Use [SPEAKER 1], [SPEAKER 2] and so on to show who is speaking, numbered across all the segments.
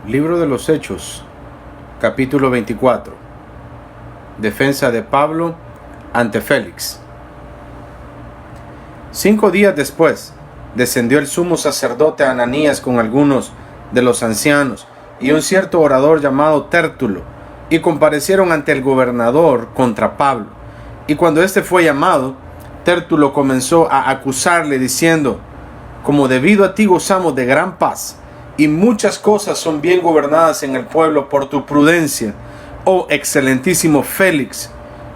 [SPEAKER 1] Libro de los Hechos, capítulo 24. Defensa de Pablo ante Félix. 5 días después, descendió el sumo sacerdote Ananías con algunos de los ancianos y un cierto orador llamado Tértulo, y comparecieron ante el gobernador contra Pablo. Y cuando éste fue llamado, Tértulo comenzó a acusarle diciendo: como debido a ti gozamos de gran paz, y muchas cosas son bien gobernadas en el pueblo por tu prudencia, oh excelentísimo Félix,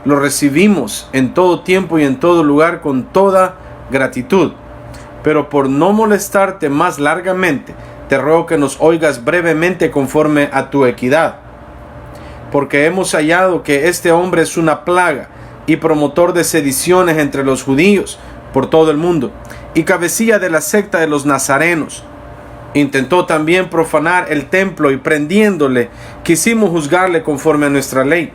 [SPEAKER 1] lo recibimos en todo tiempo y en todo lugar con toda gratitud. Pero por no molestarte más largamente, te ruego que nos oigas brevemente conforme a tu equidad, porque hemos hallado que este hombre es una plaga y promotor de sediciones entre los judíos por todo el mundo, y cabecilla de la secta de los nazarenos. Intentó también profanar el templo, y prendiéndole quisimos juzgarle conforme a nuestra ley.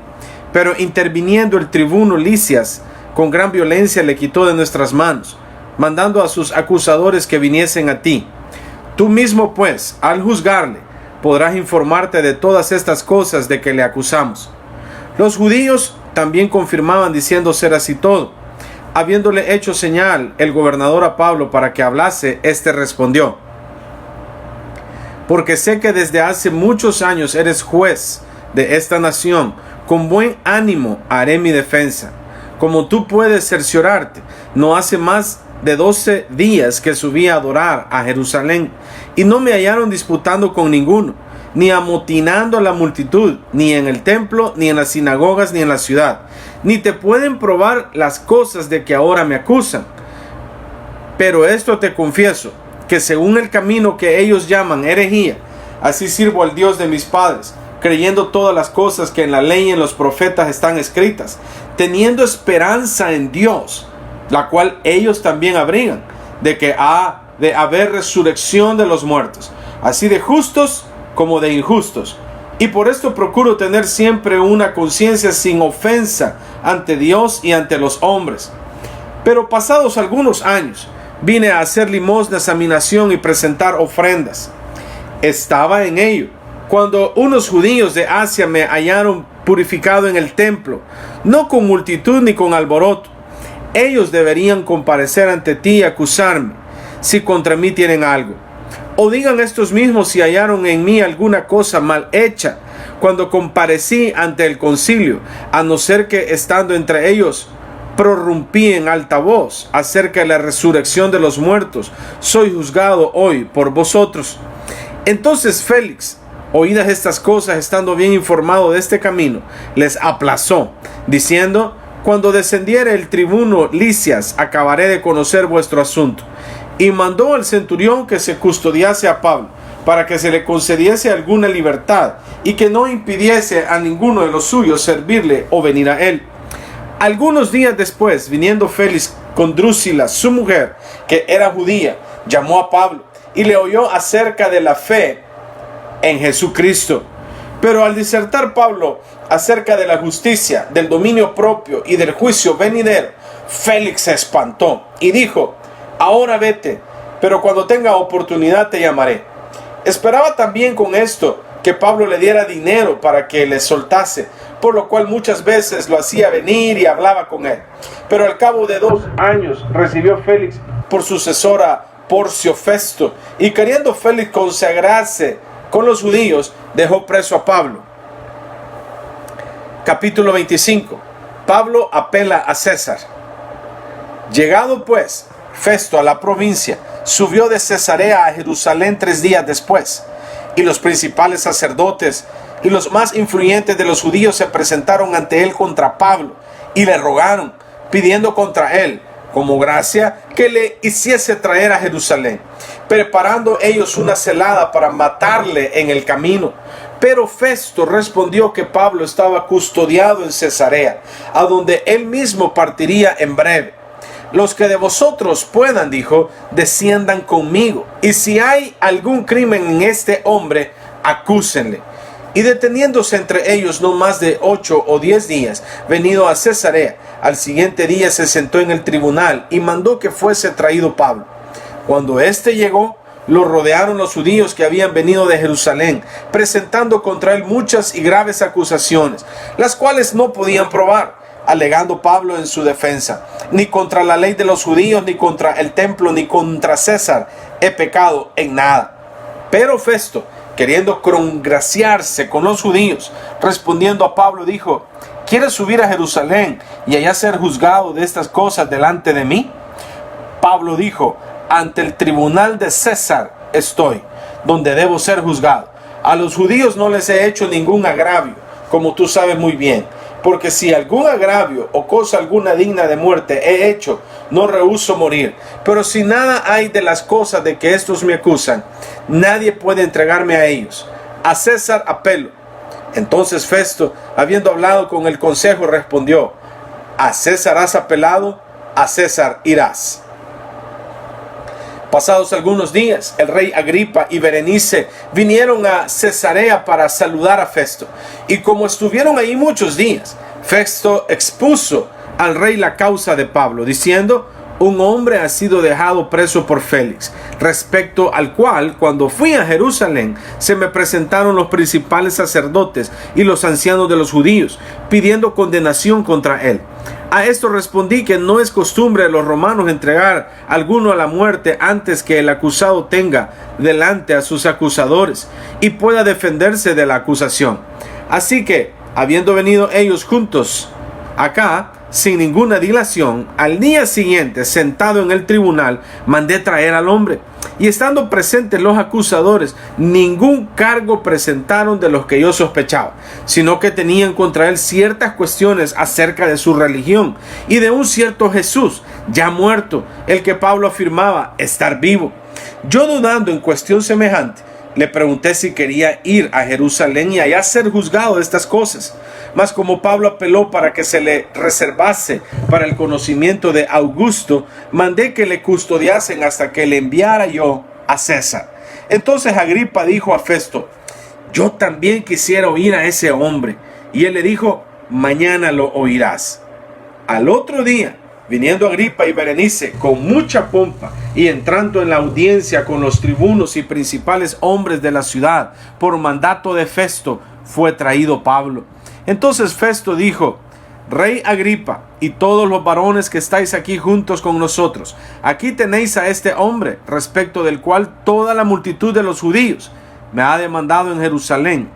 [SPEAKER 1] Pero interviniendo el tribuno Lisias, con gran violencia le quitó de nuestras manos, mandando a sus acusadores que viniesen a ti. Tú mismo, pues, al juzgarle, podrás informarte de todas estas cosas de que le acusamos. Los judíos también confirmaban diciendo ser así todo. Habiéndole hecho señal el gobernador a Pablo para que hablase, éste respondió: porque sé que desde hace muchos años eres juez de esta nación, con buen ánimo haré mi defensa. Como tú puedes cerciorarte, no hace más de 12 días que subí a adorar a Jerusalén, y no me hallaron disputando con ninguno, ni amotinando a la multitud, ni en el templo, ni en las sinagogas, ni en la ciudad. Ni te pueden probar las cosas de que ahora me acusan. Pero esto te confieso, que según el camino que ellos llaman herejía, así sirvo al Dios de mis padres, creyendo todas las cosas que en la ley y en los profetas están escritas, teniendo esperanza en Dios, la cual ellos también abrigan, de que ha de haber resurrección de los muertos, así de justos como de injustos. Y por esto procuro tener siempre una conciencia sin ofensa ante Dios y ante los hombres. Pero pasados algunos años, vine a hacer limosnas a mi nación y presentar ofrendas. Estaba en ello cuando unos judíos de Asia me hallaron purificado en el templo, no con multitud ni con alboroto. Ellos deberían comparecer ante ti y acusarme, si contra mí tienen algo. O digan estos mismos si hallaron en mí alguna cosa mal hecha cuando comparecí ante el concilio, a no ser que estando entre ellos prorrumpí en alta voz acerca de la resurrección de los muertos. Soy juzgado hoy por vosotros. Entonces Félix, oídas estas cosas, estando bien informado de este camino, les aplazó, diciendo: cuando descendiere el tribuno Lisias, acabaré de conocer vuestro asunto. Y mandó al centurión que se custodiase a Pablo, para que se le concediese alguna libertad, y que no impidiese a ninguno de los suyos servirle o venir a él. Algunos días después, viniendo Félix con Drusila, su mujer, que era judía, llamó a Pablo y le oyó acerca de la fe en Jesucristo. Pero al disertar Pablo acerca de la justicia, del dominio propio y del juicio venidero, Félix se espantó y dijo: ahora vete, pero cuando tenga oportunidad te llamaré. Esperaba también con esto que Pablo le diera dinero para que le soltase, por lo cual muchas veces lo hacía venir y hablaba con él. Pero al cabo de 2 años recibió Félix por sucesora Porcio Festo, y queriendo Félix consagrarse con los judíos, dejó preso a Pablo. Capítulo 25. Pablo apela a César. Llegado pues Festo a la provincia, subió de Cesarea a Jerusalén 3 días después, y los principales sacerdotes y los más influyentes de los judíos se presentaron ante él contra Pablo y le rogaron, pidiendo contra él como gracia que le hiciese traer a Jerusalén, preparando ellos una celada para matarle en el camino. Pero Festo respondió que Pablo estaba custodiado en Cesarea, a donde él mismo partiría en breve. Los que de vosotros puedan, dijo, desciendan conmigo, y si hay algún crimen en este hombre, acúsenle. Y deteniéndose entre ellos no más de 8 o 10 días, venido a Cesarea, al siguiente día se sentó en el tribunal y mandó que fuese traído Pablo. Cuando éste llegó, lo rodearon los judíos que habían venido de Jerusalén, presentando contra él muchas y graves acusaciones, las cuales no podían probar, alegando Pablo en su defensa: ni contra la ley de los judíos, ni contra el templo, ni contra César he pecado en nada. Pero Festo, queriendo congraciarse con los judíos, respondiendo a Pablo, dijo: ¿quieres subir a Jerusalén y allá ser juzgado de estas cosas delante de mí? Pablo dijo: ante el tribunal de César estoy, donde debo ser juzgado. A los judíos no les he hecho ningún agravio, como tú sabes muy bien, porque si algún agravio o cosa alguna digna de muerte he hecho, no rehúso morir. Pero si nada hay de las cosas de que estos me acusan, nadie puede entregarme a ellos. A César apelo. Entonces Festo, habiendo hablado con el consejo, respondió: a César has apelado, a César irás. Pasados algunos días, el rey Agripa y Berenice vinieron a Cesarea para saludar a Festo. Y como estuvieron ahí muchos días, Festo expuso al rey la causa de Pablo, diciendo: un hombre ha sido dejado preso por Félix, respecto al cual, cuando fui a Jerusalén, se me presentaron los principales sacerdotes y los ancianos de los judíos, pidiendo condenación contra él. A esto respondí que no es costumbre de los romanos entregar a alguno a la muerte antes que el acusado tenga delante a sus acusadores y pueda defenderse de la acusación. Así que, habiendo venido ellos juntos acá, sin ninguna dilación, al día siguiente, sentado en el tribunal, mandé traer al hombre. Y estando presentes los acusadores, ningún cargo presentaron de los que yo sospechaba, sino que tenían contra él ciertas cuestiones acerca de su religión y de un cierto Jesús, ya muerto, el que Pablo afirmaba estar vivo. Yo, dudando en cuestión semejante, le pregunté si quería ir a Jerusalén y allá ser juzgado de estas cosas. Mas como Pablo apeló para que se le reservase para el conocimiento de Augusto, mandé que le custodiasen hasta que le enviara yo a César. Entonces Agripa dijo a Festo: yo también quisiera oír a ese hombre. Y él le dijo: mañana lo oirás. Al otro día, viniendo Agripa y Berenice con mucha pompa y entrando en la audiencia con los tribunos y principales hombres de la ciudad, por mandato de Festo, fue traído Pablo. Entonces Festo dijo: Rey Agripa y todos los varones que estáis aquí juntos con nosotros, aquí tenéis a este hombre, respecto del cual toda la multitud de los judíos me ha demandado en Jerusalén,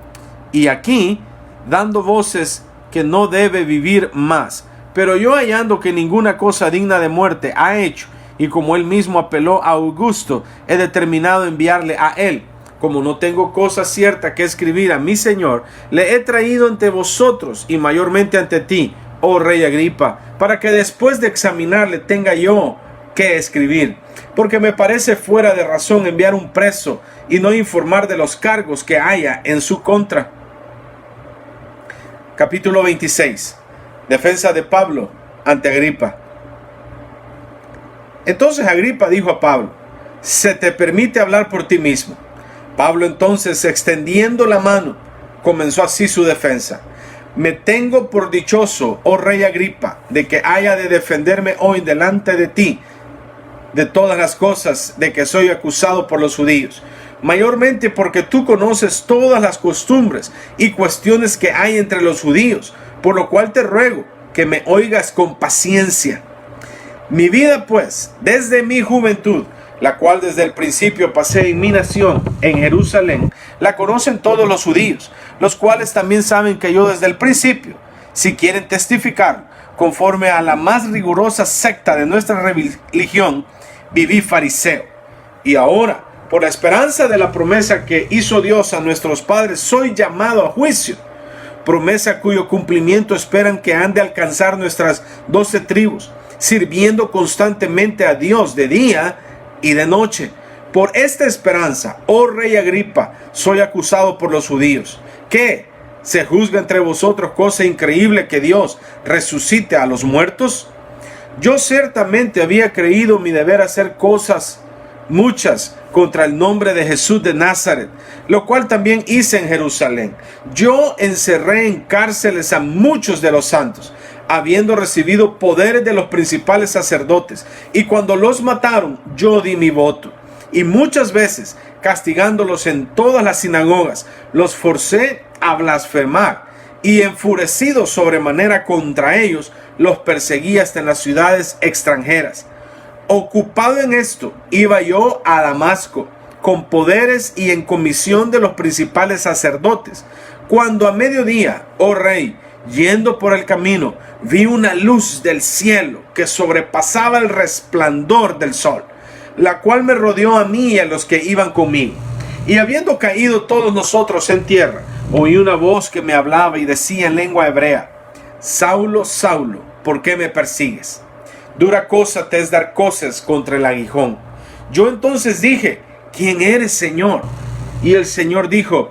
[SPEAKER 1] y aquí dando voces que no debe vivir más. Pero yo, hallando que ninguna cosa digna de muerte ha hecho, y como él mismo apeló a Augusto, he determinado enviarle a él. Como no tengo cosa cierta que escribir a mi señor, le he traído ante vosotros y mayormente ante ti, oh rey Agripa, para que después de examinarle tenga yo que escribir. Porque me parece fuera de razón enviar un preso y no informar de los cargos que haya en su contra. Capítulo 26. Defensa de Pablo ante Agripa. Entonces Agripa dijo a Pablo: se te permite hablar por ti mismo. Pablo entonces, extendiendo la mano, comenzó así su defensa: me tengo por dichoso, oh rey Agripa, de que haya de defenderme hoy delante de ti de todas las cosas de que soy acusado por los judíos, mayormente porque tú conoces todas las costumbres y cuestiones que hay entre los judíos, por lo cual te ruego que me oigas con paciencia. Mi vida pues, desde mi juventud, la cual desde el principio pasé en mi nación, en Jerusalén, la conocen todos los judíos, los cuales también saben que yo desde el principio, si quieren testificar, conforme a la más rigurosa secta de nuestra religión, viví fariseo. Y ahora, por la esperanza de la promesa que hizo Dios a nuestros padres, soy llamado a juicio. Promesa cuyo cumplimiento esperan que han de alcanzar nuestras 12 tribus, sirviendo constantemente a Dios de día y de noche. Por esta esperanza, oh rey Agripa, soy acusado por los judíos. ¿Qué? ¿Se juzga entre vosotros cosa increíble que Dios resucite a los muertos? Yo ciertamente había creído mi deber hacer cosas muchas contra el nombre de Jesús de Nazaret, lo cual también hice en Jerusalén. Yo encerré en cárceles a muchos de los santos, habiendo recibido poderes de los principales sacerdotes, y cuando los mataron, yo di mi voto. y muchas veces, castigándolos en todas las sinagogas, los forcé a blasfemar, y enfurecido sobremanera contra ellos, los perseguí hasta en las ciudades extranjeras. Ocupado en esto, iba yo a Damasco, con poderes y en comisión de los principales sacerdotes, cuando a mediodía, oh rey, yendo por el camino, vi una luz del cielo que sobrepasaba el resplandor del sol, la cual me rodeó a mí y a los que iban conmigo. Y habiendo caído todos nosotros en tierra, oí una voz que me hablaba y decía en lengua hebrea: Saulo, Saulo, ¿por qué me persigues? Dura cosa te es dar cosas contra el aguijón. Yo entonces dije: ¿quién eres, Señor? Y el Señor dijo: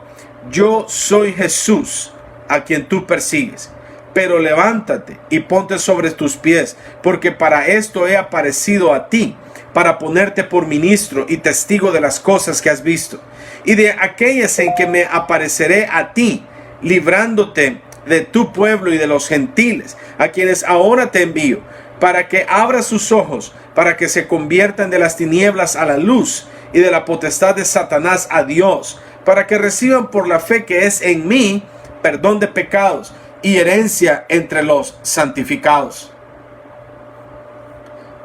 [SPEAKER 1] yo soy Jesús, a quien tú persigues. Pero levántate y ponte sobre tus pies, porque para esto he aparecido a ti, para ponerte por ministro y testigo de las cosas que has visto, y de aquellas en que me apareceré a ti, librándote de tu pueblo y de los gentiles, a quienes ahora te envío, para que abras sus ojos, para que se conviertan de las tinieblas a la luz, y de la potestad de Satanás a Dios, para que reciban por la fe que es en mí perdón de pecados y herencia entre los santificados.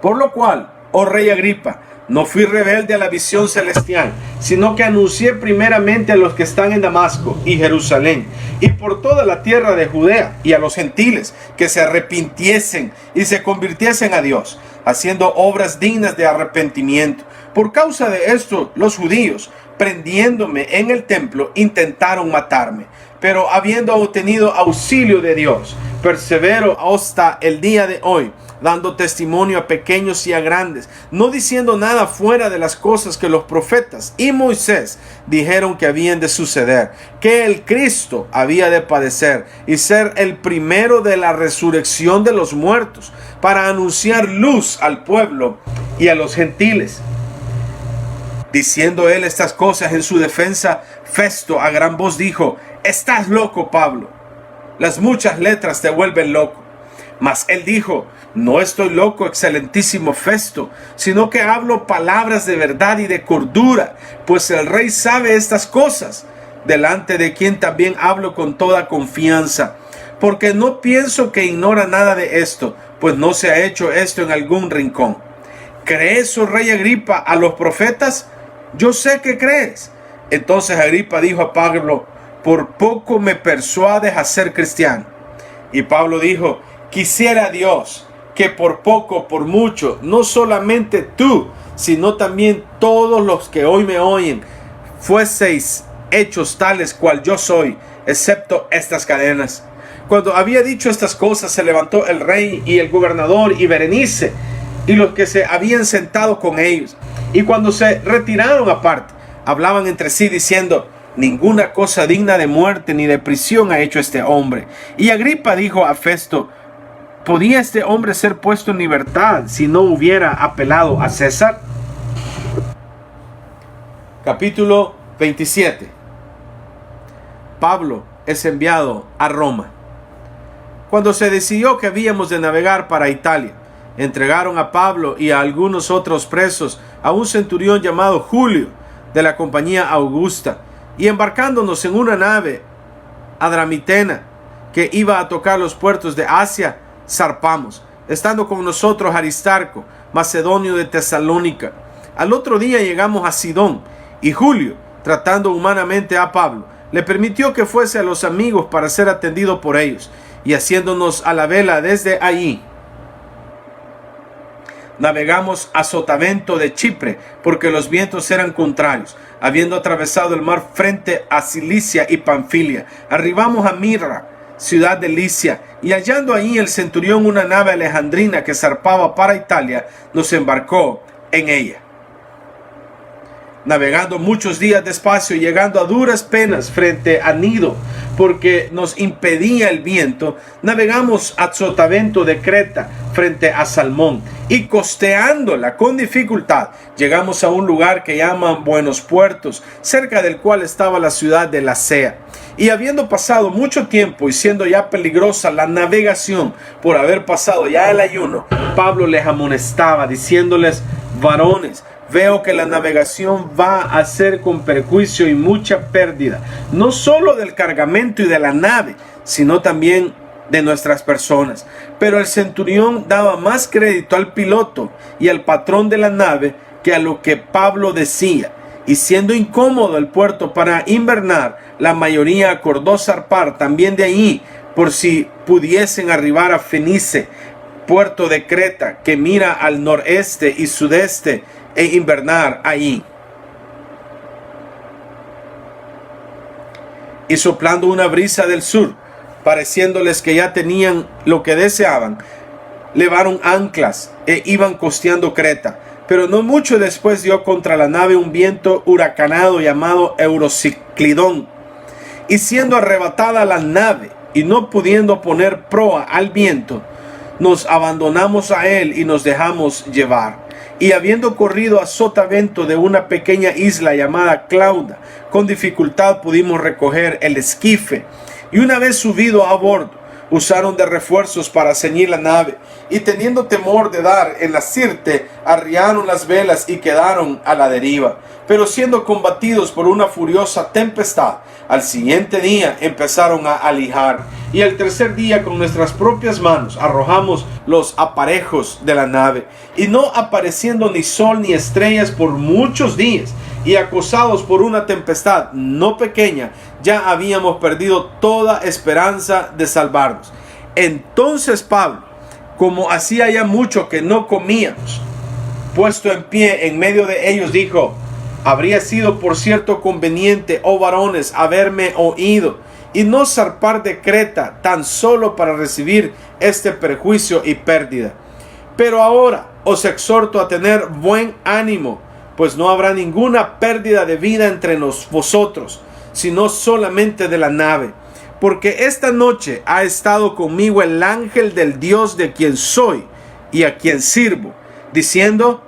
[SPEAKER 1] Por lo cual, oh rey Agripa, no fui rebelde a la visión celestial, sino que anuncié primeramente a los que están en Damasco y Jerusalén, y por toda la tierra de Judea, y a los gentiles, que se arrepintiesen y se convirtiesen a Dios, haciendo obras dignas de arrepentimiento. Por causa de esto, los judíos, prendiéndome en el templo, intentaron matarme. Pero habiendo obtenido auxilio de Dios, persevero hasta el día de hoy, dando testimonio a pequeños y a grandes, no diciendo nada fuera de las cosas que los profetas y Moisés dijeron que habían de suceder, que el Cristo había de padecer y ser el primero de la resurrección de los muertos, para anunciar luz al pueblo y a los gentiles. Diciendo él estas cosas en su defensa, Festo a gran voz dijo: estás loco, Pablo, las muchas letras te vuelven loco. Mas él dijo: no estoy loco, excelentísimo Festo, sino que hablo palabras de verdad y de cordura, pues el rey sabe estas cosas, delante de quien también hablo con toda confianza, porque no pienso que ignora nada de esto, pues no se ha hecho esto en algún rincón. ¿Crees, oh rey Agripa, a los profetas? Yo sé que crees. Entonces Agripa dijo a Pablo: por poco me persuades a ser cristiano. Y Pablo dijo: quisiera Dios que por poco o por mucho, no solamente tú, sino también todos los que hoy me oyen, fueseis hechos tales cual yo soy, excepto estas cadenas. Cuando había dicho estas cosas, se levantó el rey y el gobernador y Berenice y los que se habían sentado con ellos. Y cuando se retiraron aparte, hablaban entre sí diciendo: ninguna cosa digna de muerte ni de prisión ha hecho este hombre. Y Agripa dijo a Festo: ¿podía este hombre ser puesto en libertad si no hubiera apelado a César? Capítulo 27. Pablo es enviado a Roma. Cuando se decidió que habíamos de navegar para Italia, entregaron a Pablo y a algunos otros presos a un centurión llamado Julio, de la compañía Augusta, y embarcándonos en una nave adramitena que iba a tocar los puertos de Asia, zarpamos, estando con nosotros Aristarco, macedonio de Tesalónica. Al otro día llegamos a Sidón, y Julio, tratando humanamente a Pablo, le permitió que fuese a los amigos para ser atendido por ellos, y haciéndonos a la vela desde allí, navegamos a Sotavento de Chipre, porque los vientos eran contrarios. Habiendo atravesado el mar frente a Cilicia y Panfilia, arribamos a Mirra, ciudad de Licia, y hallando allí el centurión una nave alejandrina que zarpaba para Italia, nos embarcó en ella. Navegando muchos días despacio y llegando a duras penas frente a Nido, porque nos impedía el viento, navegamos a Sotavento de Creta frente a Salmón, y costeándola con dificultad llegamos a un lugar que llaman Buenos Puertos, cerca del cual estaba la ciudad de Lasea. Y habiendo pasado mucho tiempo y siendo ya peligrosa la navegación por haber pasado ya el ayuno, Pablo les amonestaba diciéndoles: varones, veo que la navegación va a ser con perjuicio y mucha pérdida, no solo del cargamento y de la nave, sino también de nuestras personas. Pero el centurión daba más crédito al piloto y al patrón de la nave que a lo que Pablo decía. Y siendo incómodo el puerto para invernar, la mayoría acordó zarpar también de allí, por si pudiesen arribar a Fenice, puerto de Creta, que mira al noreste y sudeste, e invernar allí. Y soplando una brisa del sur, pareciéndoles que ya tenían lo que deseaban, levaron anclas e iban costeando Creta. Pero no mucho después dio contra la nave un viento huracanado llamado Eurociclidón, y siendo arrebatada la nave y no pudiendo poner proa al viento, nos abandonamos a él y nos dejamos llevar. Y habiendo corrido a sotavento de una pequeña isla llamada Clauda, con dificultad pudimos recoger el esquife, y una vez subido a bordo, usaron de refuerzos para ceñir la nave, y teniendo temor de dar en la sirte, arriaron las velas y quedaron a la deriva. Pero siendo combatidos por una furiosa tempestad, al siguiente día empezaron a alijar, y al tercer día con nuestras propias manos arrojamos los aparejos de la nave, y no apareciendo ni sol ni estrellas por muchos días, y acosados por una tempestad no pequeña, ya habíamos perdido toda esperanza de salvarnos. Entonces Pablo, como hacía ya mucho que no comíamos, puesto en pie en medio de ellos, dijo: habría sido por cierto conveniente, oh varones, haberme oído y no zarpar de Creta tan solo para recibir este perjuicio y pérdida. Pero ahora os exhorto a tener buen ánimo, pues no habrá ninguna pérdida de vida entre vosotros, sino solamente de la nave. Porque esta noche ha estado conmigo el ángel del Dios de quien soy y a quien sirvo, diciendo: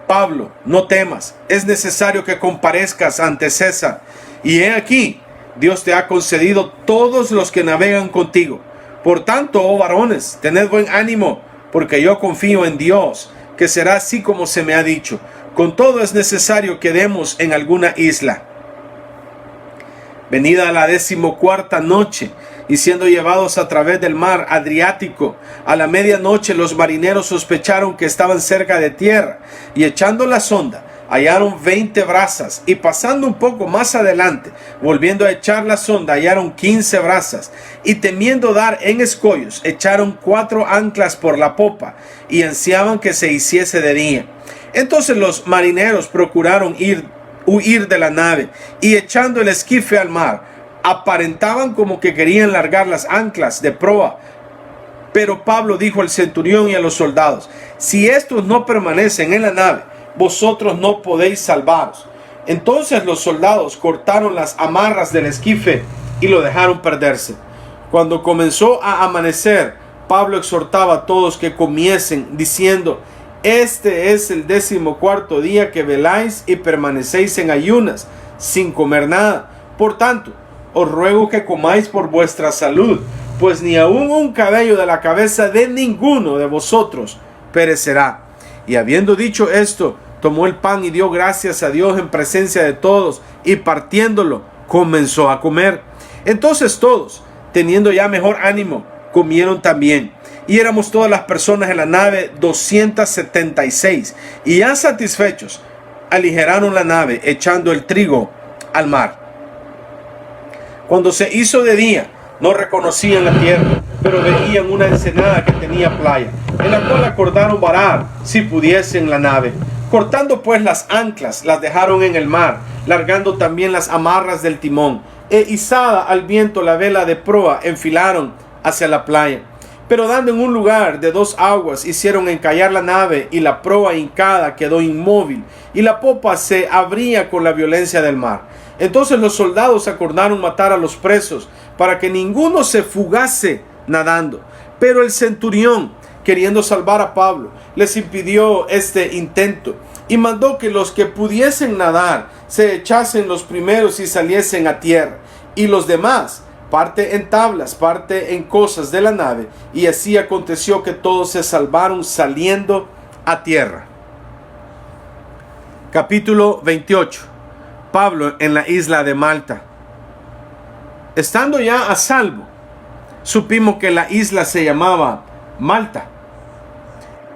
[SPEAKER 1] Pablo, no temas, es necesario que comparezcas ante César. Y he aquí, Dios te ha concedido todos los que navegan contigo. Por tanto, oh varones, tened buen ánimo, porque yo confío en Dios, que será así como se me ha dicho. Con todo es necesario que demos en alguna isla. Venida la 14ª noche, y siendo llevados a través del mar Adriático, a la medianoche los marineros sospecharon que estaban cerca de tierra, y echando la sonda, hallaron 20 brazas, y pasando un poco más adelante, volviendo a echar la sonda, hallaron 15 brazas, y temiendo dar en escollos, echaron 4 anclas por la popa, y ansiaban que se hiciese de día. Entonces los marineros procuraron huir de la nave, y echando el esquife al mar, aparentaban como que querían largar las anclas de proa. Pero Pablo dijo al centurión y a los soldados: si estos no permanecen en la nave, vosotros no podéis salvaros. Entonces los soldados cortaron las amarras del esquife y lo dejaron perderse. Cuando comenzó a amanecer, Pablo exhortaba a todos que comiesen, diciendo: este es el 14º día que veláis y permanecéis en ayunas, sin comer nada. Por tanto, os ruego que comáis por vuestra salud, pues ni aun un cabello de la cabeza de ninguno de vosotros perecerá. Y habiendo dicho esto, tomó el pan y dio gracias a Dios en presencia de todos, y partiéndolo, comenzó a comer. Entonces todos, teniendo ya mejor ánimo, comieron también. Y éramos todas las personas en la nave 276, y ya satisfechos, aligeraron la nave, echando el trigo al mar. Cuando se hizo de día, no reconocían la tierra, pero veían una ensenada que tenía playa, en la cual acordaron varar, si pudiesen, la nave. Cortando pues las anclas, las dejaron en el mar, largando también las amarras del timón, e izada al viento la vela de proa, enfilaron hacia la playa. Pero dando en un lugar de 2 aguas, hicieron encallar la nave, y la proa hincada quedó inmóvil, y la popa se abría con la violencia del mar. Entonces los soldados acordaron matar a los presos, para que ninguno se fugase nadando. Pero el centurión, queriendo salvar a Pablo, les impidió este intento, y mandó que los que pudiesen nadar se echasen los primeros y saliesen a tierra, y los demás, parte en tablas, parte en cosas de la nave. Y así aconteció que todos se salvaron saliendo a tierra. Capítulo 28. Pablo en la isla de Malta. Estando ya a salvo, supimos que la isla se llamaba Malta.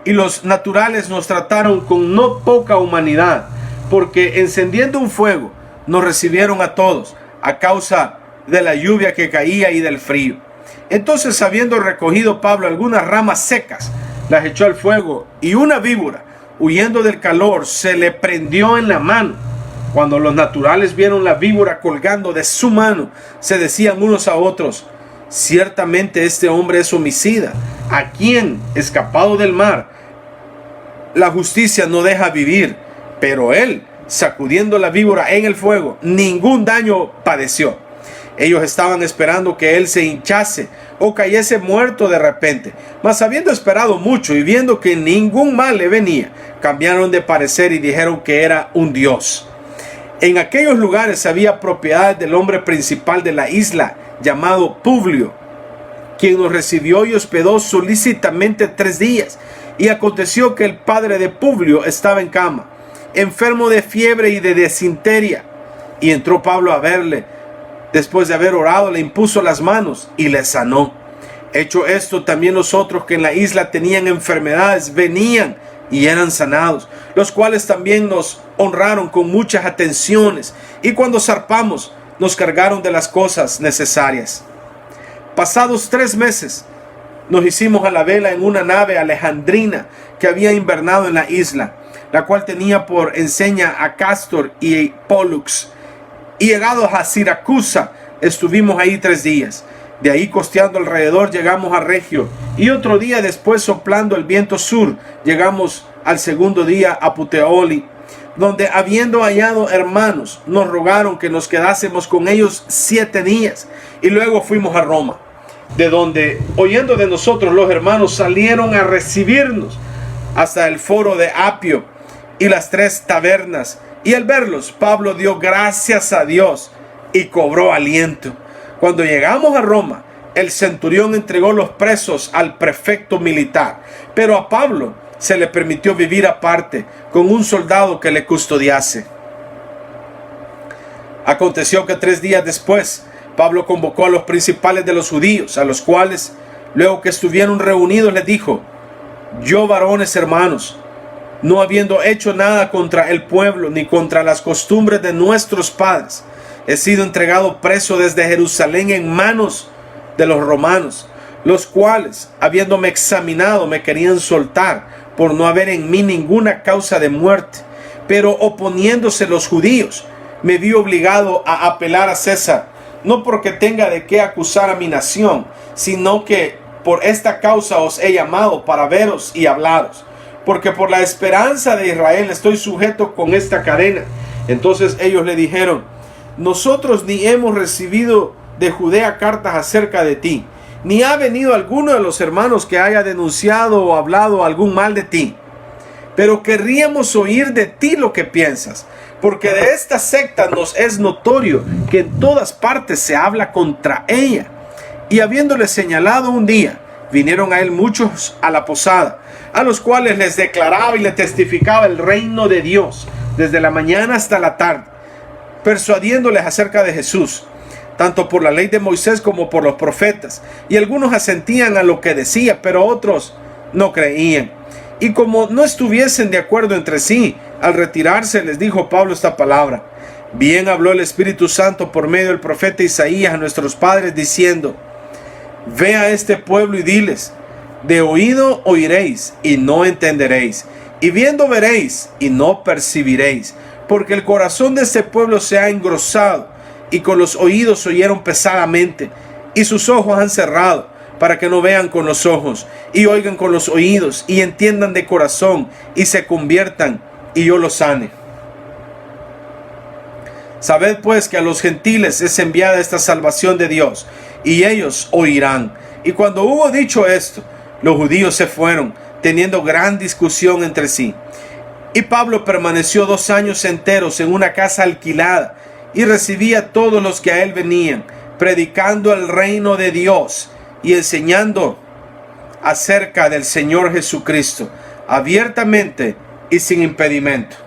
[SPEAKER 1] Y los naturales nos trataron con no poca humanidad, porque encendiendo un fuego nos recibieron a todos a causa de la lluvia que caía y del frío. Entonces, habiendo recogido Pablo algunas ramas secas, las echó al fuego, y una víbora, huyendo del calor, se le prendió en la mano. Cuando los naturales vieron la víbora colgando de su mano, se decían unos a otros: ciertamente este hombre es homicida, a quien, escapado del mar, la justicia no deja vivir. Pero él, sacudiendo la víbora en el fuego, ningún daño padeció. Ellos estaban esperando que él se hinchase o cayese muerto de repente. Mas habiendo esperado mucho y viendo que ningún mal le venía, cambiaron de parecer y dijeron que era un dios. En aquellos lugares había propiedades del hombre principal de la isla, llamado Publio, quien nos recibió y hospedó solícitamente 3 días. Y aconteció que el padre de Publio estaba en cama, enfermo de fiebre y de desinteria. Y entró Pablo a verle. Después de haber orado, le impuso las manos y le sanó. Hecho esto, también los otros que en la isla tenían enfermedades venían y eran sanados, los cuales también nos honraron con muchas atenciones. Y cuando zarpamos, nos cargaron de las cosas necesarias. Pasados 3 meses, nos hicimos a la vela en una nave alejandrina que había invernado en la isla, la cual tenía por enseña a Cástor y Pólux. Y llegados a Siracusa, estuvimos ahí 3 días. De ahí, costeando alrededor, llegamos a Regio. Y otro día después, soplando el viento sur, llegamos al segundo día a Puteoli, donde, habiendo hallado hermanos, nos rogaron que nos quedásemos con ellos 7 días. Y luego fuimos a Roma, de donde, oyendo de nosotros, los hermanos salieron a recibirnos hasta el foro de Apio y las 3 tabernas. Y al verlos, Pablo dio gracias a Dios y cobró aliento. Cuando llegamos a Roma, el centurión entregó los presos al prefecto militar, pero a Pablo se le permitió vivir aparte con un soldado que le custodiase. Aconteció que 3 días después, Pablo convocó a los principales de los judíos, a los cuales, luego que estuvieron reunidos, les dijo: yo, varones hermanos, no habiendo hecho nada contra el pueblo ni contra las costumbres de nuestros padres, he sido entregado preso desde Jerusalén en manos de los romanos, los cuales, habiéndome examinado, me querían soltar por no haber en mí ninguna causa de muerte. Pero oponiéndose los judíos, me vi obligado a apelar a César, no porque tenga de qué acusar a mi nación, sino que por esta causa os he llamado para veros y hablaros, porque por la esperanza de Israel estoy sujeto con esta cadena. Entonces ellos le dijeron: nosotros ni hemos recibido de Judea cartas acerca de ti, ni ha venido alguno de los hermanos que haya denunciado o hablado algún mal de ti. Pero querríamos oír de ti lo que piensas, porque de esta secta nos es notorio que en todas partes se habla contra ella. Y habiéndole señalado un día, vinieron a él muchos a la posada, a los cuales les declaraba y les testificaba el reino de Dios desde la mañana hasta la tarde, persuadiéndoles acerca de Jesús, tanto por la ley de Moisés como por los profetas. Y algunos asentían a lo que decía, pero otros no creían. Y como no estuviesen de acuerdo entre sí, al retirarse les dijo Pablo esta palabra: bien habló el Espíritu Santo por medio del profeta Isaías a nuestros padres, diciendo: ve a este pueblo y diles, de oído oiréis y no entenderéis, y viendo veréis y no percibiréis, porque el corazón de este pueblo se ha engrosado, y con los oídos oyeron pesadamente, y sus ojos han cerrado, para que no vean con los ojos, y oigan con los oídos, y entiendan de corazón, y se conviertan, y yo los sane. Sabed pues que a los gentiles es enviada esta salvación de Dios, y ellos oirán. Y cuando hubo dicho esto, los judíos se fueron, teniendo gran discusión entre sí. Y Pablo permaneció 2 años enteros en una casa alquilada, y recibía a todos los que a él venían, predicando el reino de Dios y enseñando acerca del Señor Jesucristo, abiertamente y sin impedimento.